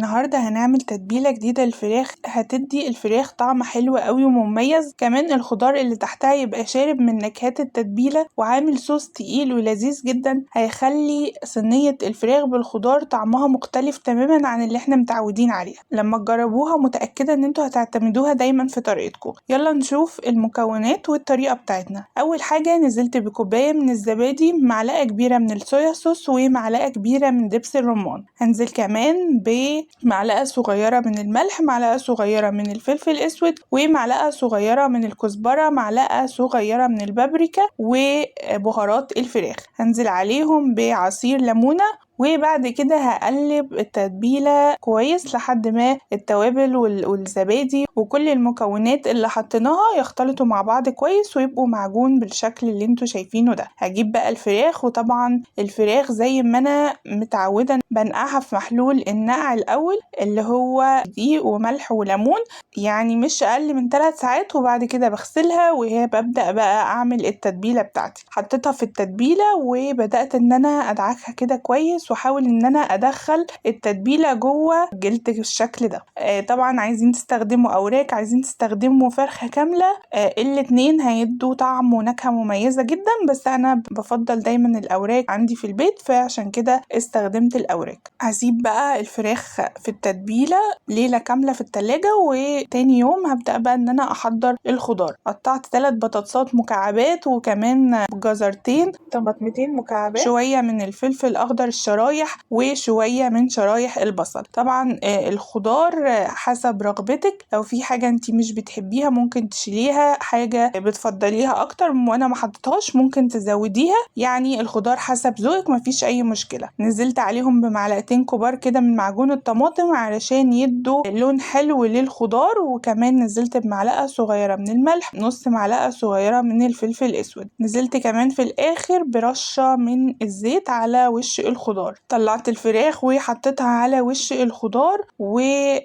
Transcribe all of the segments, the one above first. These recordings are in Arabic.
النهاردة هنعمل تتبيلة جديدة للفراخ هتدي الفراخ طعم حلو قوي ومميز، كمان الخضار اللي تحتها يبقى شارب من نكهات التتبيلة وعامل صوص تقيل ولذيذ جدا، هيخلي صينية الفراخ بالخضار طعمها مختلف تماما عن اللي احنا متعودين عليها. لما تجربوها متأكدة ان انتوا هتعتمدوها دايما في طريقتكم. يلا نشوف المكونات والطريقة بتاعتنا. اول حاجة نزلت بكوباية من الزبادي، معلقة كبيرة من الصويا صوص، ومعلقة كبيرة من دبس الرمان. هنزل كمان بمعلقة صغيرة من الملح، معلقة صغيرة من الفلفل الأسود، ومعلقة صغيرة من الكزبرة، معلقة صغيرة من البابريكا، وبهارات الفراخ. هنزل عليهم بعصير ليمونة، وبعد كده هقلب التتبيلة كويس لحد ما التوابل والزبادي وكل المكونات اللي حطيناها يختلطوا مع بعض كويس ويبقوا معجون بالشكل اللي انتوا شايفينه ده. هجيب بقى الفراخ، وطبعا الفراخ زي ما انا متعودة بنقعها في محلول النقع الأول اللي هو دقيق وملح وليمون، يعني مش أقل من 3 ساعات، وبعد كده بغسلها وهي ببدأ بقى أعمل التتبيلة بتاعتي. حطيتها في التتبيلة وبدأت إن أنا أدعكها كده كويس واحاول ان انا ادخل التتبيله جوه جلد الشكل ده. طبعا عايزين تستخدموا اوراق، عايزين تستخدموا فرخه كامله، الاتنين هيدوا طعم ونكهه مميزه جدا، بس انا بفضل دايما الاوراق عندي في البيت فعشان كده استخدمت الاوراق. هسيب بقى الفراخ في التتبيله ليله كامله في التلاجة، وتاني يوم هبدأ بقى ان انا احضر الخضار. قطعت 3 بطاطسات مكعبات، وكمان جزرتين، طماطمتين مكعبات، شويه من الفلفل الاخضر الشرايح، وشويه من شرايح البصل. طبعا الخضار حسب رغبتك، لو في حاجه انت مش بتحبيها ممكن تشيليها، حاجه بتفضليها اكتر وانا ما حطيتهاش ممكن تزوديها، يعني الخضار حسب ذوقك مفيش اي مشكله. نزلت عليهم بمعلقتين كبار كده من معجون الطماطم علشان يدوا لون حلو للخضار، وكمان نزلت بمعلقه صغيره من الملح، نص معلقه صغيره من الفلفل الاسود. نزلت كمان في الاخر برشه من الزيت على وش الخضار. طلعت الفراخ وحطيتها على وش الخضار، واي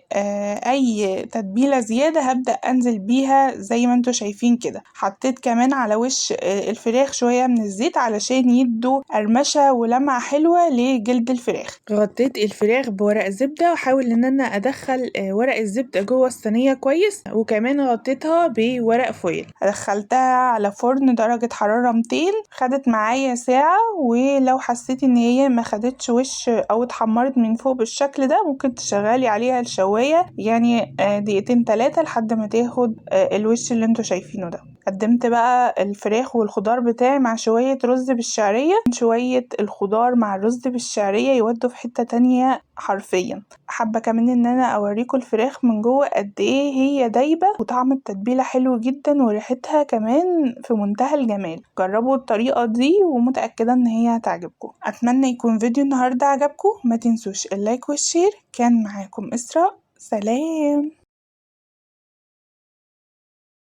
تتبيله زياده هبدا انزل بيها زي ما انتوا شايفين كده. حطيت كمان على وش الفراخ شويه من الزيت علشان يدوا قرمشه ولمعه حلوه لجلد الفراخ. غطيت الفراخ بورق زبده، وحاول ان انا ادخل ورق الزبده جوه الصينيه كويس، وكمان غطيتها بورق فويل. دخلتها على فرن درجه حراره 200، خدت معايا ساعه، ولو حسيتي ان هي ما خدتش وش او اتحمرت من فوق بالشكل ده ممكن تشغلي عليها الشوايه، يعني 2-3 لحد ما تاخد الوش اللي انتوا شايفينه ده. قدمت بقى الفراخ والخضار بتاعي مع شوية رز بالشعرية، شوية الخضار مع الرز بالشعرية يودوا في حتة تانية حرفيا. حابة كمان ان انا اوريكم الفراخ من جوه قد ايه هي دايبة، وطعم التتبيلة حلو جدا، وريحتها كمان في منتهى الجمال. جربوا الطريقة دي ومتأكدة ان هي هتعجبكم. اتمنى يكون فيديو النهاردة عجبكم، ما تنسوش اللايك والشير. كان معاكم إسراء، سلام.